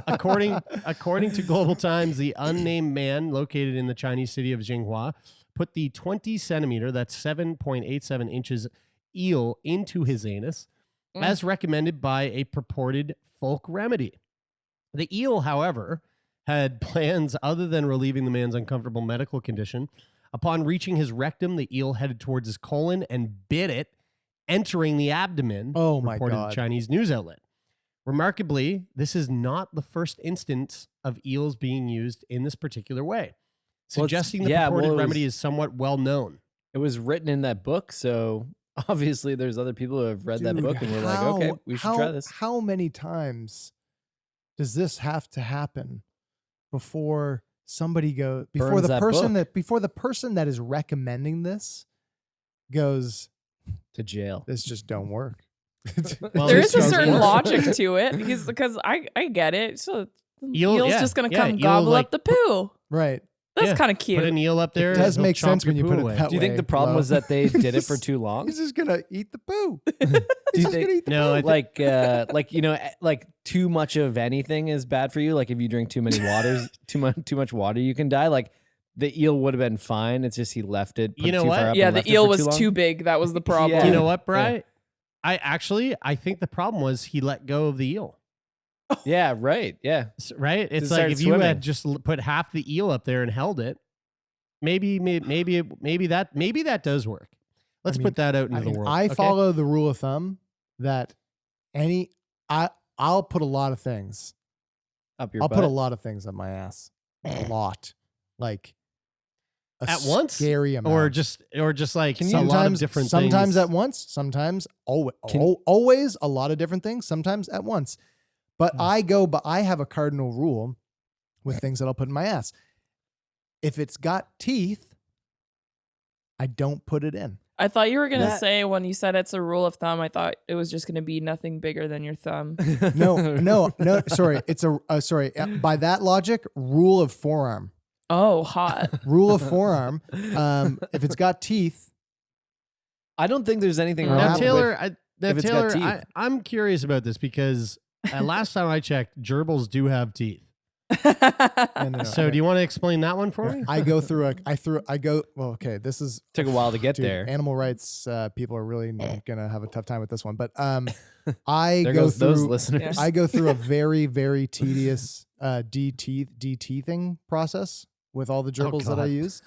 According to Global Times, the unnamed man located in the Chinese city of Jinghua put the 20 centimeter, that's 7.87 inches, eel into his anus, as recommended by a purported folk remedy. The eel, however, had plans other than relieving the man's uncomfortable medical condition. Upon reaching his rectum, the eel headed towards his colon and bit it, entering the abdomen, Oh my reported God. the Chinese news outlet. Remarkably, this is not the first instance of eels being used in this particular way, Well, it's- suggesting the yeah, purported well, it remedy was- is somewhat well known. It was written in that book, so obviously there's other people who have read that Dude, book and were like, okay, we should try this. How many times does this have to happen before somebody Burns that book. before the person that is recommending this goes, To jail. this just don't work? Well, There this is a sounds certain worse. logic to it because I get it. So eel's yeah, just gonna yeah, come eel, gobble like, up the poo. Right. That's Yeah, kind of Put cute. an eel up there. It does it'll make chomp sense your when you poo put it away. that Do you think way, the problem Lo. was that they did it for too long? He's just gonna eat the poo. Do He's you just think- gonna eat the No, poo. I like too much of anything is bad for you? Like if you drink too many waters, too much water, you can die. Like the eel would have been fine. It's just he left it. Put You know it too what? Far up Yeah, and the left it eel for was long. too big. That was the problem. Yeah. You know what, Bri? I think the problem was he let go of the eel. Yeah, right. Yeah. Right? It's start like if you swimming. had just put half the eel up there and held it, maybe that does work. Let's mean, put that out into the world. I okay? follow the rule of thumb that I'll put a lot of things. Up your I'll butt. put a lot of things up my ass. A lot. Like a At once? scary amount. or just like a lot of sometimes different sometimes things. at once, sometimes always a lot of different things, sometimes at once. But I have a cardinal rule with things that I'll put in my ass. If it's got teeth, I don't put it in. I thought you were gonna That- say when you said it's a rule of thumb. I thought it was just gonna be nothing bigger than your thumb. No. Sorry. It's sorry. By that logic, rule of forearm. Oh, hot. Rule of forearm. If it's got teeth, I don't think there's anything Now, wrong Now, with Taylor, if it's got teeth. I'm curious about this because last time I checked, gerbils do have teeth. and So do you want to explain that one for me? I go through well, okay, this is Took a while to get dude, there. Animal rights people are really gonna have a tough time with this one. But I There go goes those through listeners. I go through a very, very tedious de-teething process with all the gerbils that I God. use.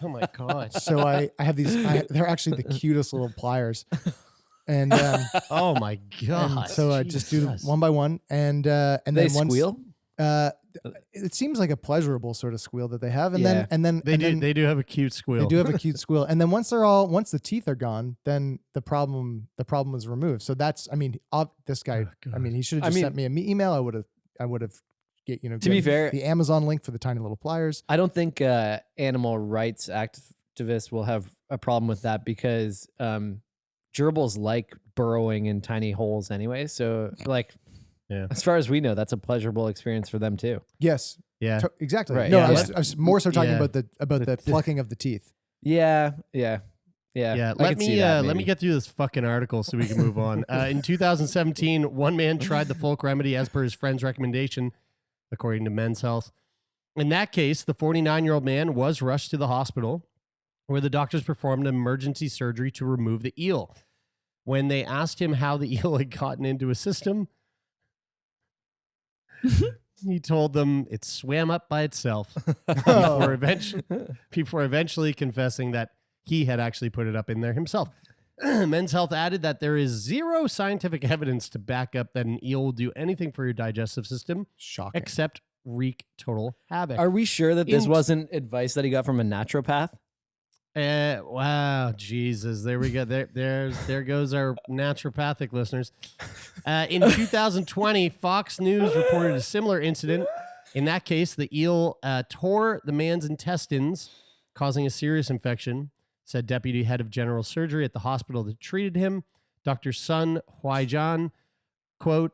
Oh my god. So I have these they're actually the cutest little pliers. And Oh my god. and so I just do them Jesus. one by one, and They then once squeal. it seems like a pleasurable sort of squeal that they have, and Yeah. then They do have a cute squeal. they do have a cute squeal, and then once the teeth are gone, then the problem is removed. So that's this guy. Oh, He should I have just mean- sent me an email. I would have To be gotten fair- the Amazon link for the tiny little pliers. I don't think animal rights activists will have a problem with that because gerbils like burrowing in tiny holes anyway. So like, Yeah. as far as we know, that's a pleasurable experience for them too. Yes, Yeah. exactly. Right, No, yeah. I was more so talking Yeah. about the plucking of the teeth. Yeah. Yeah, I could see that, let me maybe. get through this fucking article so we can move on. In 2017, one man tried the folk remedy as per his friend's recommendation, according to Men's Health. In that case, the 49-year-old man was rushed to the hospital where the doctors performed emergency surgery to remove the eel. When they asked him how the eel had gotten into his system, he told them it swam up by itself before eventually confessing that he had actually put it up in there himself. Men's Health added that there is zero scientific evidence to back up that an eel will do anything for your digestive system Shocking. except wreak total havoc. Are we sure that this In- wasn't advice that he got from a naturopath? Wow, Jesus. There we go. There goes our naturopathic listeners. In 2020, Fox News reported a similar incident. In that case, the eel tore the man's intestines, causing a serious infection, said Deputy Head of General Surgery at the hospital that treated him, Dr. Sun Huaijan. Quote,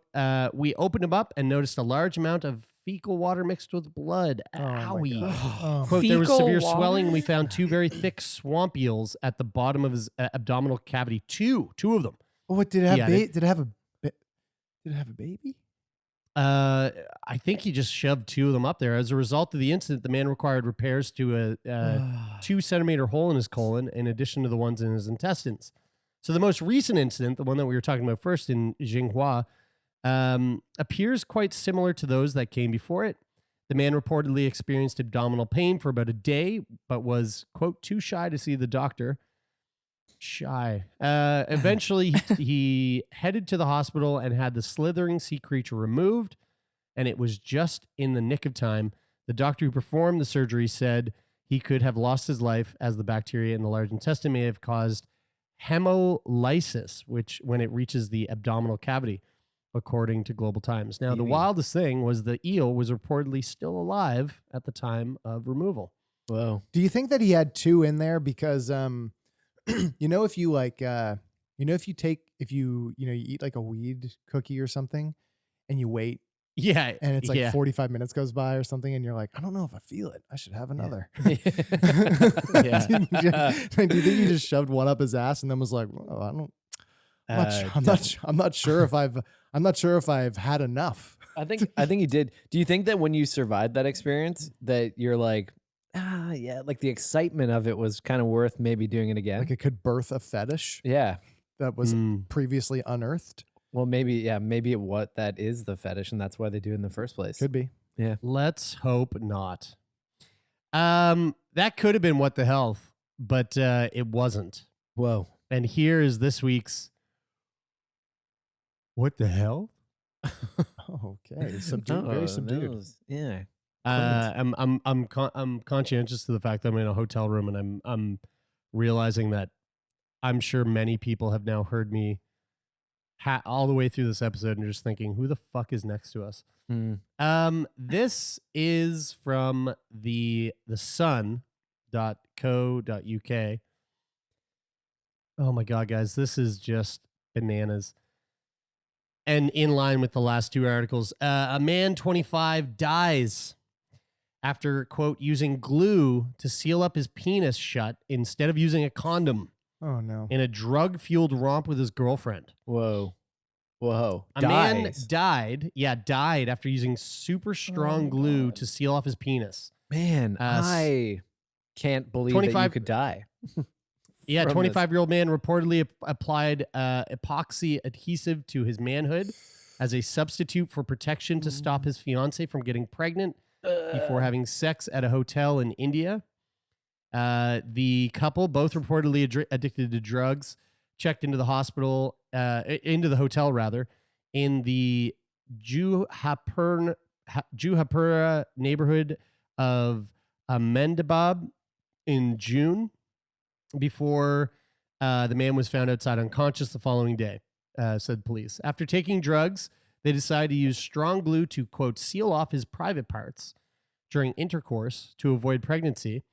we opened him up and noticed a large amount of fecal water mixed with blood. Owie. Oh. Quote, there was Fecal severe water? swelling. We found two very thick swamp eels at the bottom of his abdominal cavity. Two of them. What did it have? Yeah, Did it have a? Did it have a baby? I think he just shoved two of them up there. As a result of the incident, the man required repairs to a 2-centimeter hole in his colon, in addition to the ones in his intestines. So the most recent incident, the one that we were talking about first in Jinghua, appears quite similar to those that came before it. The man reportedly experienced abdominal pain for about a day, but was, quote, too shy to see the doctor. Eventually, he headed to the hospital and had the slithering sea creature removed, and it was just in the nick of time. The doctor who performed the surgery said he could have lost his life as the bacteria in the large intestine may have caused hemolysis, which when it reaches the abdominal cavity, according to Global Times. Now, the wildest thing was the eel was reportedly still alive at the time of removal. Whoa. Do you think that he had two in there because you know, if you like if you eat like a weed cookie or something and you wait Yeah, and it's like yeah. 45 minutes goes by or something and you're like, I don't know if I feel it. I should have another. Yeah. Do you think he just shoved one up his ass and then was like, oh, I'm not sure if I've had enough. I think he did. Do you think that when you survived that experience that you're like, yeah, like the excitement of it was kind of worth maybe doing it again? Like it could birth a fetish Yeah. that was previously unearthed. Well, maybe what that is the fetish, and that's why they do it in the first place. Could be. Yeah. Let's hope not. That could have been What the Health, but it wasn't. Whoa. And here is this week's What the Hell? Okay. Subdued, very subdued. Yeah. I'm conscientious to the fact that I'm in a hotel room and I'm realizing that I'm sure many people have now heard me all the way through this episode and just thinking, who the fuck is next to us? This is from the sun.co.uk. Oh my God, guys, this is just bananas. And in line with the last two articles, a man 25 dies after, quote, using glue to seal up his penis shut instead of using a condom. Oh, no. In a drug-fueled romp with his girlfriend. Whoa. A man died after using super strong glue to seal off his penis. Man, I can't believe that you could die. Yeah, 25-year-old man reportedly applied epoxy adhesive to his manhood as a substitute for protection to stop his fiancée from getting pregnant before having sex at a hotel in India. The couple, both reportedly addicted to drugs, checked into the hospital, into the hotel rather, in the Juhapura neighborhood of Ahmedabad in June, before the man was found outside unconscious the following day, said police. After taking drugs, they decided to use strong glue to, quote, seal off his private parts during intercourse to avoid pregnancy,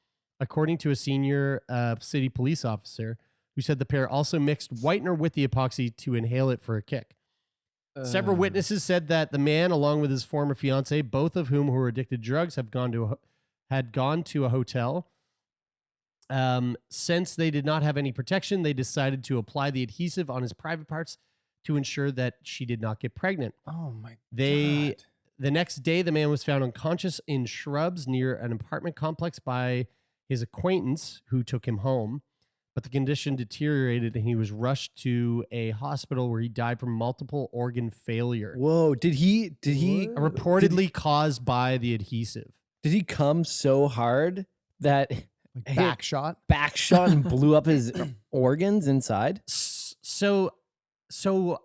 according to a senior city police officer who said the pair also mixed whitener with the epoxy to inhale it for a kick. Several witnesses said that the man, along with his former fiancée, both of whom were addicted to drugs, had gone to a hotel Since they did not have any protection, they decided to apply the adhesive on his private parts to ensure that she did not get pregnant. Oh my The God. next day, the man was found unconscious in shrubs near an apartment complex by his acquaintance who took him home. But the condition deteriorated and he was rushed to a hospital where he died from multiple organ failure. Whoa! Did he Reportedly caused by the adhesive. did he come so hard that Like back shot. and blew up his organs inside? So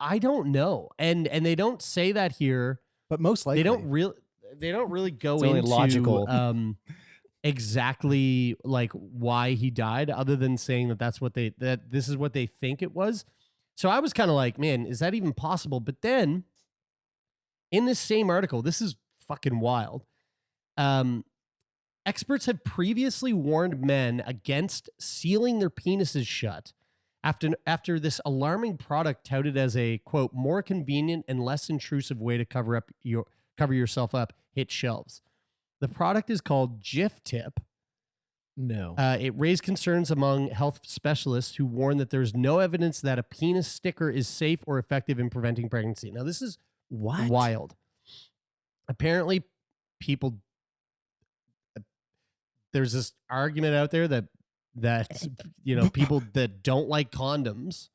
I don't know, and they don't say that here. But most likely They don't really go It's only into logical. exactly like why he died, other than saying that this is what they think it was. So I was kind of like, man, is that even possible? But then in this same article, this is fucking wild. Experts have previously warned men against sealing their penises shut after this alarming product touted as a, quote, more convenient and less intrusive way to cover yourself up hit shelves. The product is called Jif Tip. No. It raised concerns among health specialists who warn that there's no evidence that a penis sticker is safe or effective in preventing pregnancy. Now, this is What? wild. Apparently, there's this argument out there that people that don't like condoms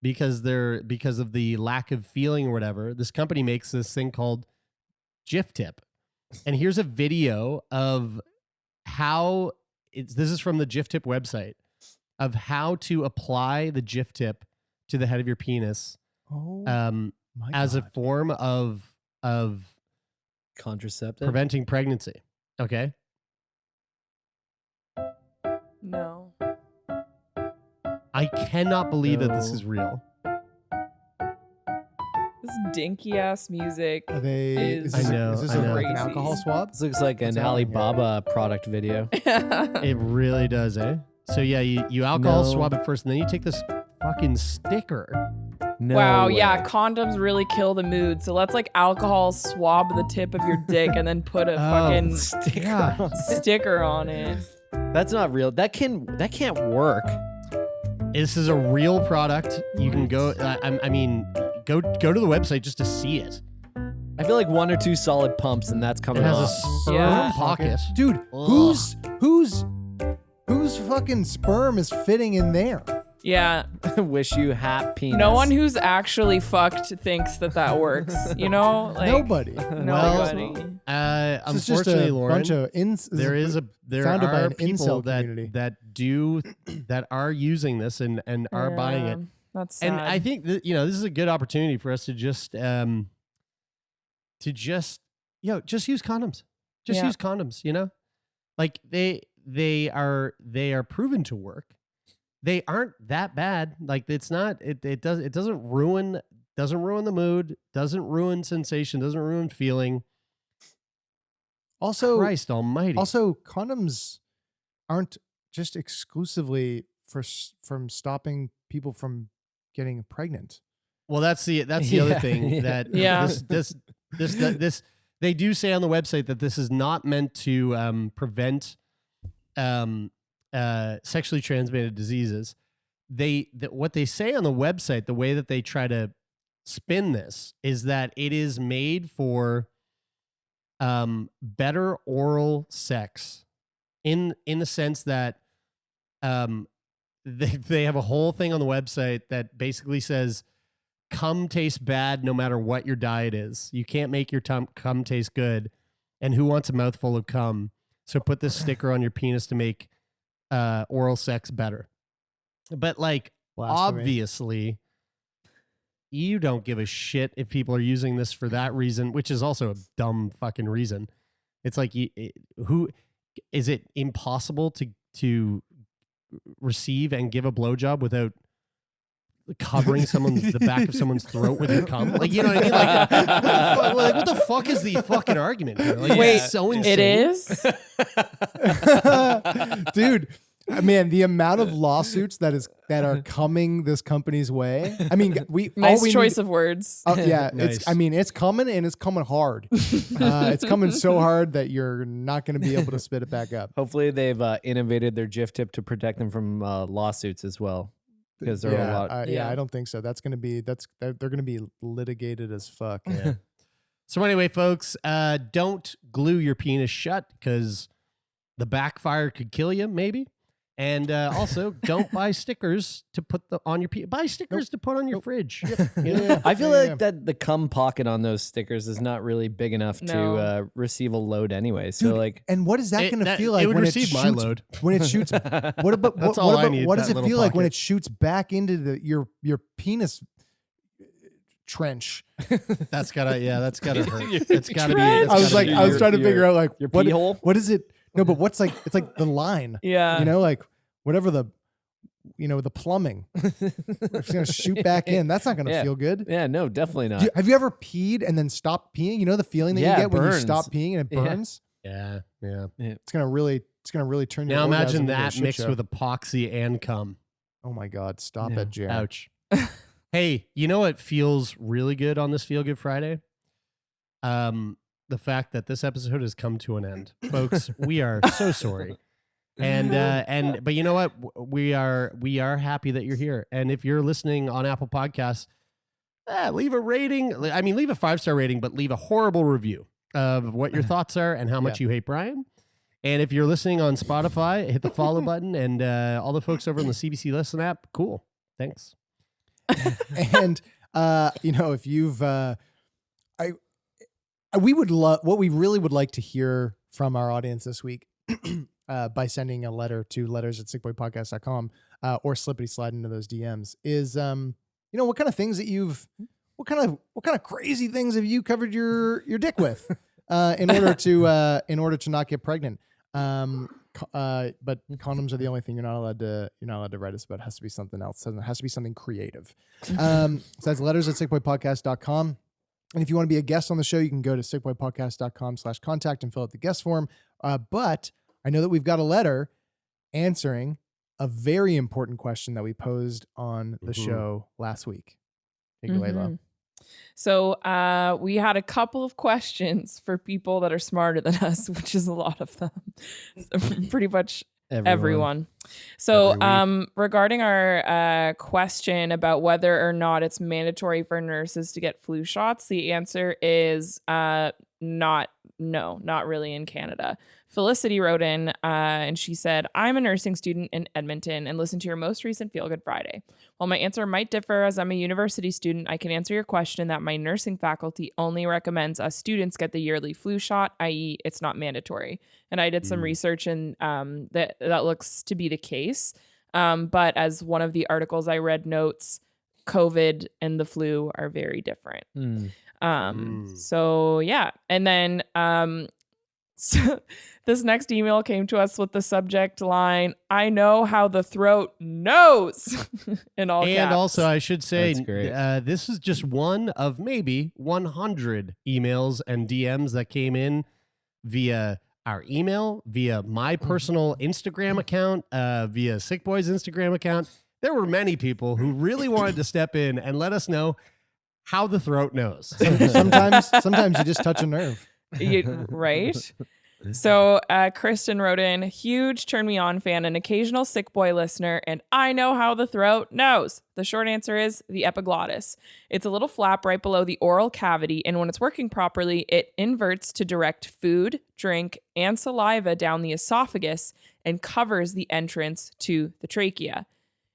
because of the lack of feeling or whatever. This company makes this thing called Jif Tip. And here's a video of how this is from the Jif Tip website of how to apply the Jif Tip to the head of your penis my as a God. form of Contraceptive. preventing pregnancy. Okay. No. I cannot believe that this No. is real. This dinky ass music. Are they? is I know, Is this I know. like an crazy. alcohol swab? This looks like What's an happening here? Alibaba product video. It really does, eh? So yeah, you alcohol No. swab it first, and then you take this fucking sticker. No Wow, way. yeah, condoms really kill the mood. So let's like alcohol swab the tip of your dick and then put a fucking Yeah. sticker on it. That's not real. That can't work. This is a real product. You can go. I mean, go to the website just to see it. I feel like 1 or 2 solid pumps and that's It coming has a off. sperm Yeah. pocket. Dude, Ugh. whose fucking sperm is fitting in there? Yeah, Wish you hat penis. no one who's actually fucked thinks that works. You know, like Nobody. nobody. This is just Unfortunately, a Lauren, bunch of there founded by are an people incel community. that are using this and are buying it. That's sad. And I think that this is a good opportunity for us to just use condoms. Just Yeah. use condoms. Like they are proven to work. They aren't that bad. Like it's not. It doesn't ruin the mood. Doesn't ruin sensation. Doesn't ruin feeling. Also, Christ Almighty. Also, condoms aren't just exclusively from stopping people from getting pregnant. Well, that's the other Yeah. thing that Yeah. this they do say on the website that this is not meant to prevent sexually transmitted diseases. What they say on the website, the way that they try to spin this is that it is made for better oral sex in the sense that they have a whole thing on the website that basically says cum tastes bad no matter what your diet is. You can't make your cum taste good. And who wants a mouthful of cum? So put this sticker on your penis to make oral sex better. But like, Blasphemy. obviously, you don't give a shit if people are using this for that reason, which is also a dumb fucking reason. It's like, who is it impossible to receive and give a blowjob without covering the back of someone's throat with your cum? Like, you know what I mean? Like, what the fuck is the fucking argument here? Like, Wait, it's so insane. it is? Dude, Man, the amount of lawsuits that are coming this company's way. I mean, Nice choice of words. Yeah, Nice. it's coming and it's coming hard. It's coming so hard that you're not going to be able to spit it back up. Hopefully, they've innovated their GIF tip to protect them from lawsuits as well, because there are a lot. Yeah, I don't think so. They're going to be litigated as fuck. Yeah. So anyway, folks, don't glue your penis shut because the backfire could kill you, maybe. And also, don't buy stickers to put on your buy stickers to put on your fridge. I feel like that the cum pocket on those stickers is not really big enough to receive a load anyway. So Dude, and what is that going to feel like it would when receive my load? When it shoots, what does it feel like when it shoots back into your penis trench? That's gotta hurt. It's gotta be. I was trying to figure out like your pee hole. What is it? No, but it's like the line. Yeah. Like whatever the plumbing. It's gonna shoot back in. That's not gonna feel good. Yeah, no, definitely not. Have you ever peed and then stopped peeing? You know the feeling that you get when you stop peeing and it burns? Yeah. It's gonna really turn your Now orgasm imagine into a that shit mixed show. with epoxy and cum. Oh my God, stop it, Jerry. Ouch. Hey, you know what feels really good on this Feel Good Friday? The fact that this episode has come to an end. Folks, we are so sorry. But you know what? We are happy that you're here. And if you're listening on Apple Podcasts, leave a rating. I mean, leave a 5-star rating, but leave a horrible review of what your thoughts are and how much you hate Brian. And if you're listening on Spotify, hit the follow button. And all the folks over on the CBC Listen app, cool. Thanks. And if you've we would love what we really would like to hear from our audience this week by sending a letter to letters@sickboypodcast.com or slippity slide into those DMs is what kind of things that what kind of crazy things have you covered your dick with in order to not get pregnant. But condoms are the only thing you're not allowed to write us about. It has to be something else. It has to be something creative. So that's letters@sickboypodcast.com. And if you want to be a guest on the show, you can go to sickboypodcast.com/contact and fill out the guest form. But I know that we've got a letter answering a very important question that we posed on the show last week. Take it away, Lo. So we had a couple of questions for people that are smarter than us, which is a lot of them. Pretty much everyone. So regarding our question about whether or not it's mandatory for nurses to get flu shots, the answer is not really in Canada. Felicity wrote in and she said, I'm a nursing student in Edmonton and listened to your most recent Feel Good Friday. While my answer might differ as I'm a university student, I can answer your question that my nursing faculty only recommends us students get the yearly flu shot, i.e. it's not mandatory. And I did some research and that looks to be the case. But as one of the articles I read notes, COVID and the flu are very different. So yeah. And then so this next email came to us with the subject line, I know how the throat knows in all caps. And also I should say, That's this is just one of maybe 100 emails and DMs that came in via our email, via my personal Instagram account, via Sick Boy's Instagram account. There were many people who really wanted to step in and let us know how the throat knows. Sometimes you just touch a nerve. Right? So Kristen wrote in, huge Turn Me On fan, an occasional Sick Boy listener, and I know how the throat knows. The short answer is the epiglottis. It's a little flap right below the oral cavity, and when it's working properly, it inverts to direct food, drink, and saliva down the esophagus and covers the entrance to the trachea.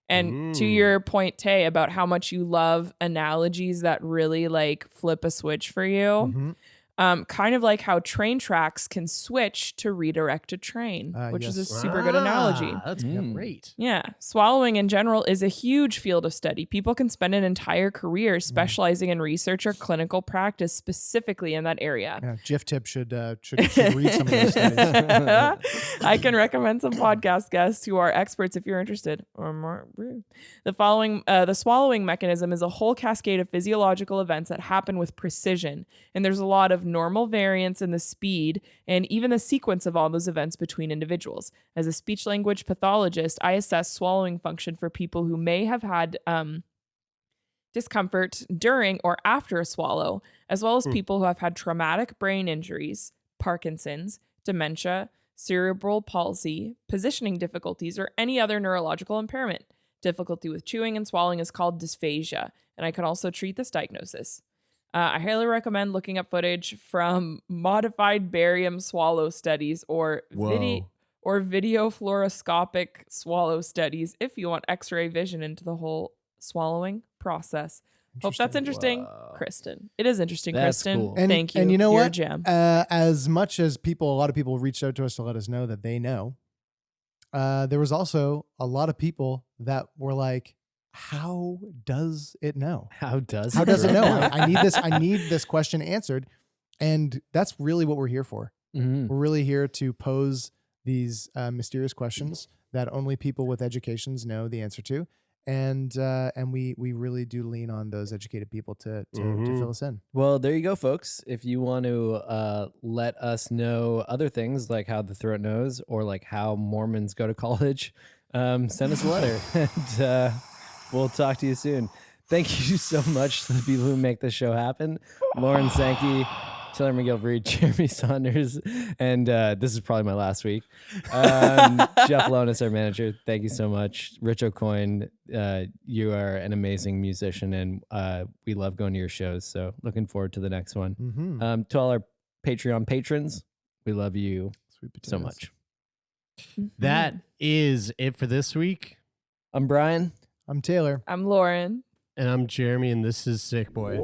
And to your point, Tay, about how much you love analogies that really like flip a switch for you. Kind of like how train tracks can switch to redirect a train, which is a super good analogy. That's great. Yeah. Swallowing in general is a huge field of study. People can spend an entire career specializing in research or clinical practice specifically in that area. Yeah, GIF Tip should read some of those studies. I can recommend some podcast guests who are experts if you're interested. Or more. The swallowing mechanism is a whole cascade of physiological events that happen with precision, and there's a lot of abnormal variance in the speed and even the sequence of all those events between individuals. As a speech language pathologist, I assess swallowing function for people who may have had discomfort during or after a swallow, as well as people who have had traumatic brain injuries, Parkinson's, dementia, cerebral palsy, positioning difficulties, or any other neurological impairment. Difficulty with chewing and swallowing is called dysphagia, and I can also treat this diagnosis. I highly recommend looking up footage from modified barium swallow studies or video fluoroscopic swallow studies if you want X-ray vision into the whole swallowing process. Hope that's interesting, Kristen. It is interesting, That's Kristen. cool. Thank you. And you know You're a what? gem. As much as a lot of people reached out to us to let us know that they know, there was also a lot of people that were like, how does it know? How does it know? I need this question answered. And that's really what we're here for. Mhm. We're really here to pose these mysterious questions that only people with educations know the answer to. And we really do lean on those educated people to fill us in. Well, there you go, folks. If you want to let us know other things like how the throat knows or like how Mormons go to college, send us a letter and we'll talk to you soon. Thank you so much to the people who make this show happen. Lauren Sankey, Taylor McGilvery, Jeremy Saunders, and this is probably my last week. Jeff Lonis, our manager. Thank you so much. Rich O'Coin, you are an amazing musician, and we love going to your shows. So looking forward to the next one. Mm-hmm. To all our Patreon patrons, we love you so much. That is it for this week. I'm Brian. I'm Taylor. I'm Lauren. And I'm Jeremy, and this is Sick Boy.